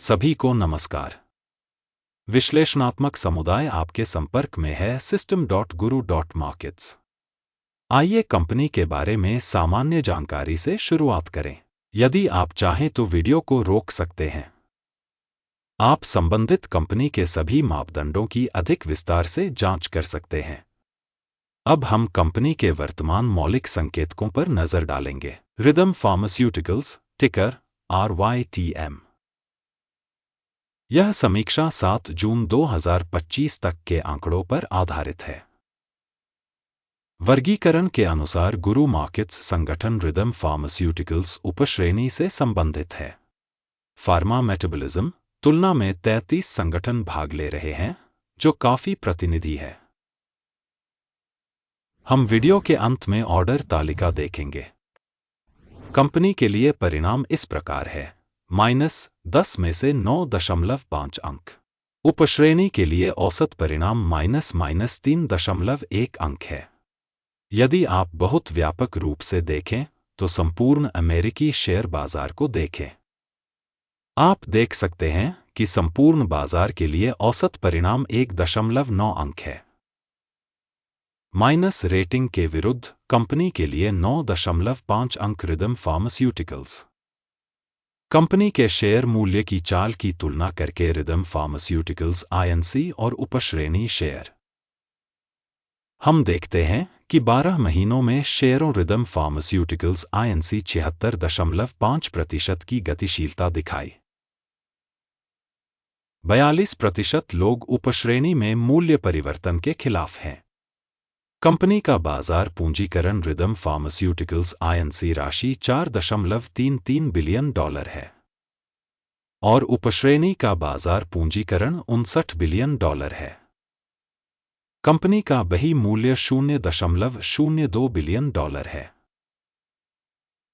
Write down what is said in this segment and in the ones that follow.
सभी को नमस्कार। विश्लेषणात्मक समुदाय आपके संपर्क में है System.Guru.Markets। आइए कंपनी के बारे में सामान्य जानकारी से शुरुआत करें। यदि आप चाहें तो वीडियो को रोक सकते हैं। आप संबंधित कंपनी के सभी मापदंडों की अधिक विस्तार से जांच कर सकते हैं। अब हम कंपनी के वर्तमान मौलिक संकेतकों पर नजर डालेंगे। रिदम फार्मास्यूटिकल्स, टिकर RYTM। यह समीक्षा 7 जून 2025 तक के आंकड़ों पर आधारित है। वर्गीकरण के अनुसार गुरु मार्केट्स संगठन रिदम फार्मास्यूटिकल्स उपश्रेणी से संबंधित है। फार्मा मेटाबॉलिज्म तुलना में 33 संगठन भाग ले रहे हैं, जो काफी प्रतिनिधि है। हम वीडियो के अंत में ऑर्डर तालिका देखेंगे। कंपनी के लिए परिणाम इस प्रकार है: -10 में से 9.5 अंक। उपश्रेणी के लिए औसत परिणाम -3.1 अंक है। यदि आप बहुत व्यापक रूप से देखें तो संपूर्ण अमेरिकी शेयर बाजार को देखें। आप देख सकते हैं कि संपूर्ण बाजार के लिए औसत परिणाम 1.9 अंक है। माइनस रेटिंग के विरुद्ध कंपनी के लिए 9.5 अंक रिदम फार्मास्यूटिकल्स। कंपनी के शेयर मूल्य की चाल की तुलना करके रिदम फार्मास्यूटिकल्स INC और उपश्रेणी शेयर। हम देखते हैं कि 12 महीनों में शेयरों रिदम फार्मास्यूटिकल्स INC 76.5% की गतिशीलता दिखाई। 42% लोग उपश्रेणी में मूल्य परिवर्तन के खिलाफ हैं। कंपनी का बाजार पूंजीकरण रिदम फार्मास्यूटिकल्स INC राशि $4.33 बिलियन है और उपश्रेणी का बाजार पूंजीकरण $59 बिलियन है। कंपनी का बही मूल्य $0.02 बिलियन है।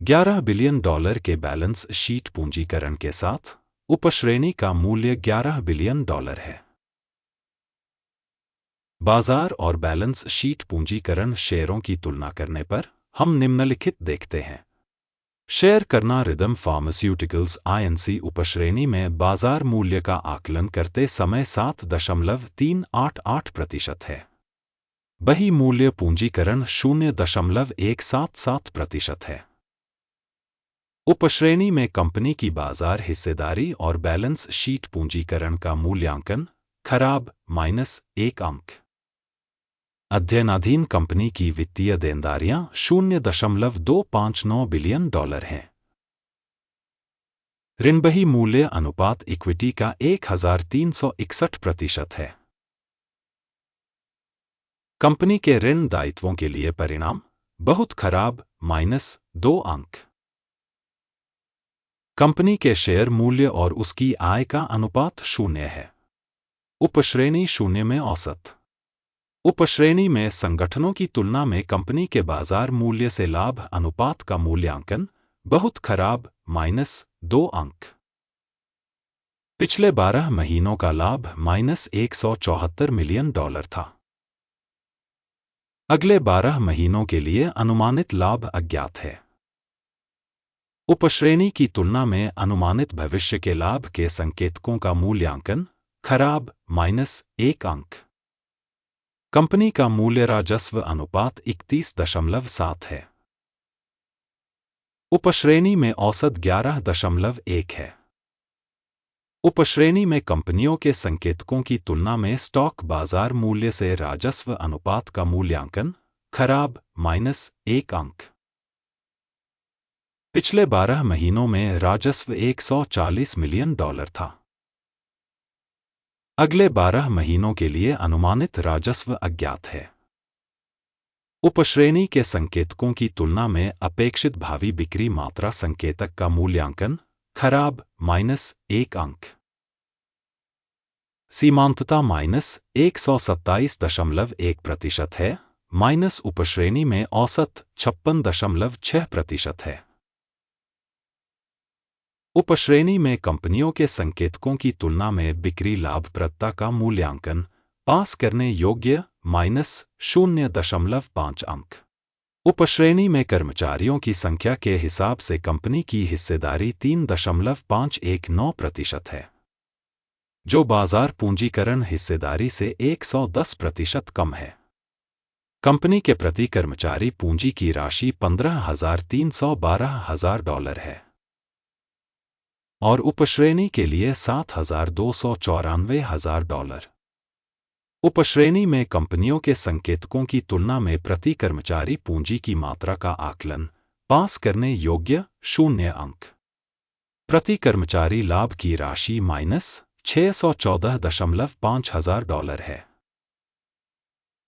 $11 बिलियन के बैलेंस शीट पूंजीकरण के साथ उपश्रेणी का मूल्य $11 बिलियन है। बाजार और बैलेंस शीट पूंजीकरण शेयरों की तुलना करने पर हम निम्नलिखित देखते हैं। शेयर करना रिदम फार्मास्यूटिकल्स INC उपश्रेणी में बाजार मूल्य का आकलन करते समय 7.388% है। बही मूल्य पूंजीकरण 0.177% है। उपश्रेणी में कंपनी की बाजार हिस्सेदारी और बैलेंस शीट पूंजीकरण का मूल्यांकन खराब -1 अंक। अध्ययनाधीन कंपनी की वित्तीय देनदारियां $0.259 बिलियन हैं। ऋण बही मूल्य अनुपात इक्विटी का 1361% है। कंपनी के ऋण दायित्वों के लिए परिणाम बहुत खराब -2 अंक। कंपनी के शेयर मूल्य और उसकी आय का अनुपात 0 है। उपश्रेणी 0 में औसत। उपश्रेणी में संगठनों की तुलना में कंपनी के बाजार मूल्य से लाभ अनुपात का मूल्यांकन बहुत खराब -2 अंक। पिछले 12 महीनों का लाभ $174 मिलियन था। अगले 12 महीनों के लिए अनुमानित लाभ अज्ञात है। उपश्रेणी की तुलना में अनुमानित भविष्य के लाभ के संकेतकों का मूल्यांकन खराब -1 अंक। कंपनी का मूल्य राजस्व अनुपात 31.7 है। उपश्रेणी में औसत 11.1 है। उपश्रेणी में कंपनियों के संकेतकों की तुलना में स्टॉक बाजार मूल्य से राजस्व अनुपात का मूल्यांकन खराब -1 अंक। पिछले 12 महीनों में राजस्व $140 मिलियन था। अगले 12 महीनों के लिए अनुमानित राजस्व अज्ञात है। उपश्रेणी के संकेतकों की तुलना में अपेक्षित भावी बिक्री मात्रा संकेतक का मूल्यांकन खराब -1 अंक। सीमांतता -127.1% है। उपश्रेणी में औसत 56.6% है। उपश्रेणी में कंपनियों के संकेतकों की तुलना में बिक्री लाभप्रदता का मूल्यांकन पास करने योग्य -0.5 अंक। उपश्रेणी में कर्मचारियों की संख्या के हिसाब से कंपनी की हिस्सेदारी 3.519% है। जो बाजार पूंजीकरण हिस्सेदारी से 110% कम है। कंपनी के प्रति कर्मचारी पूंजी की राशि $15,312,000 है और उपश्रेणी के लिए $7,294,000। उपश्रेणी में कंपनियों के संकेतकों की तुलना में प्रति कर्मचारी पूंजी की मात्रा का आकलन पास करने योग्य 0 अंक। प्रति कर्मचारी लाभ की राशि $614,500 है।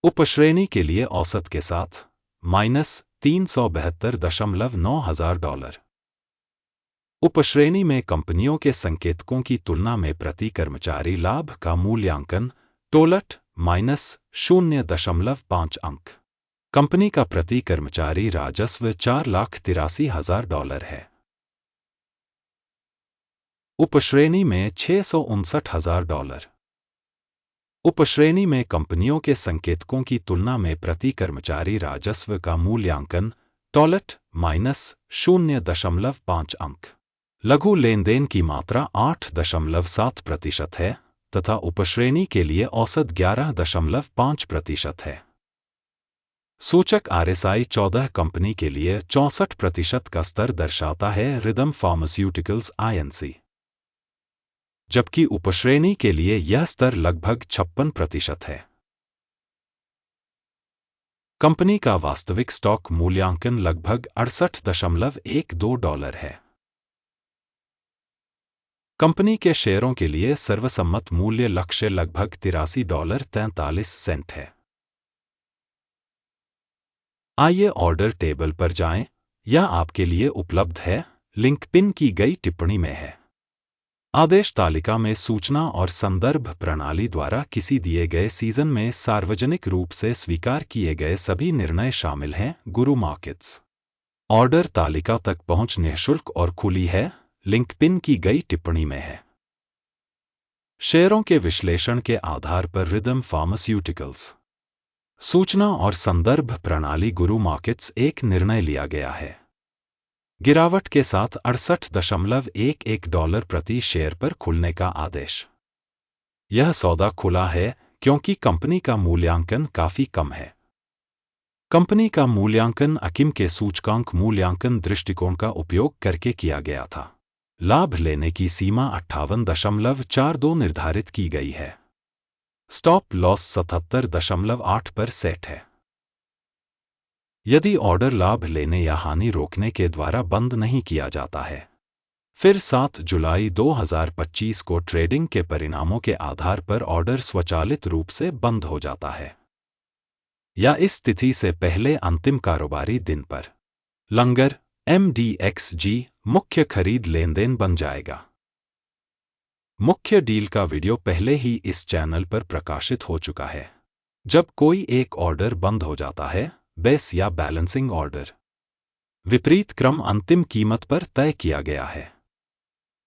उपश्रेणी के लिए औसत के साथ $372,900। उपश्रेणी में कंपनियों के संकेतकों की तुलना में प्रति कर्मचारी लाभ का मूल्यांकन टोलट -0.5 अंक। कंपनी का प्रति कर्मचारी राजस्व $4,83,000 है। उपश्रेणी में $659,000। उपश्रेणी में कंपनियों के संकेतकों की तुलना में प्रति कर्मचारी राजस्व का मूल्यांकन टोलट -0.5 अंक। लघु लेनदेन की मात्रा 8.7% है तथा उपश्रेणी के लिए औसत 11.5% है। सूचक RSI 14 कंपनी के लिए 64% का स्तर दर्शाता है रिदम फार्मास्यूटिकल्स INC, जबकि उपश्रेणी के लिए यह स्तर लगभग 56% है। कंपनी का वास्तविक स्टॉक मूल्यांकन लगभग $68.12 है। कंपनी के शेयरों के लिए सर्वसम्मत मूल्य लक्ष्य लगभग $83.43 है। आइए ऑर्डर टेबल पर जाएं, यह आपके लिए उपलब्ध है, लिंक पिन की गई टिप्पणी में है। आदेश तालिका में सूचना और संदर्भ प्रणाली द्वारा किसी दिए गए सीजन में सार्वजनिक रूप से स्वीकार किए गए सभी निर्णय शामिल हैं। गुरु मार्केट्स ऑर्डर तालिका तक पहुंच निःशुल्क और खुली है, लिंक पिन की गई टिप्पणी में है। शेयरों के विश्लेषण के आधार पर रिदम फार्मास्यूटिकल्स सूचना और संदर्भ प्रणाली गुरु मार्केट्स एक निर्णय लिया गया है। गिरावट के साथ $68.11 प्रति शेयर पर खुलने का आदेश। यह सौदा खुला है क्योंकि कंपनी का मूल्यांकन काफी कम है। कंपनी का मूल्यांकन अकिम के सूचकांक मूल्यांकन दृष्टिकोण का उपयोग करके किया गया था। लाभ लेने की सीमा 58.42 निर्धारित की गई है। स्टॉप लॉस 77.8 पर सेट है। यदि ऑर्डर लाभ लेने या हानि रोकने के द्वारा बंद नहीं किया जाता है, फिर 7 जुलाई 2025 को ट्रेडिंग के परिणामों के आधार पर ऑर्डर स्वचालित रूप से बंद हो जाता है या इस तिथि से पहले अंतिम कारोबारी दिन पर लंगर MDXG मुख्य खरीद लेनदेन बन जाएगा। मुख्य डील का वीडियो पहले ही इस चैनल पर प्रकाशित हो चुका है। जब कोई एक ऑर्डर बंद हो जाता है, बेस या बैलेंसिंग ऑर्डर विपरीत क्रम अंतिम कीमत पर तय किया गया है।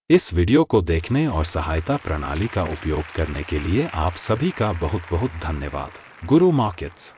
इस वीडियो को देखने और सहायता प्रणाली का उपयोग करने के लिए आप सभी का बहुत बहुत धन्यवाद। गुरु मार्केट्स।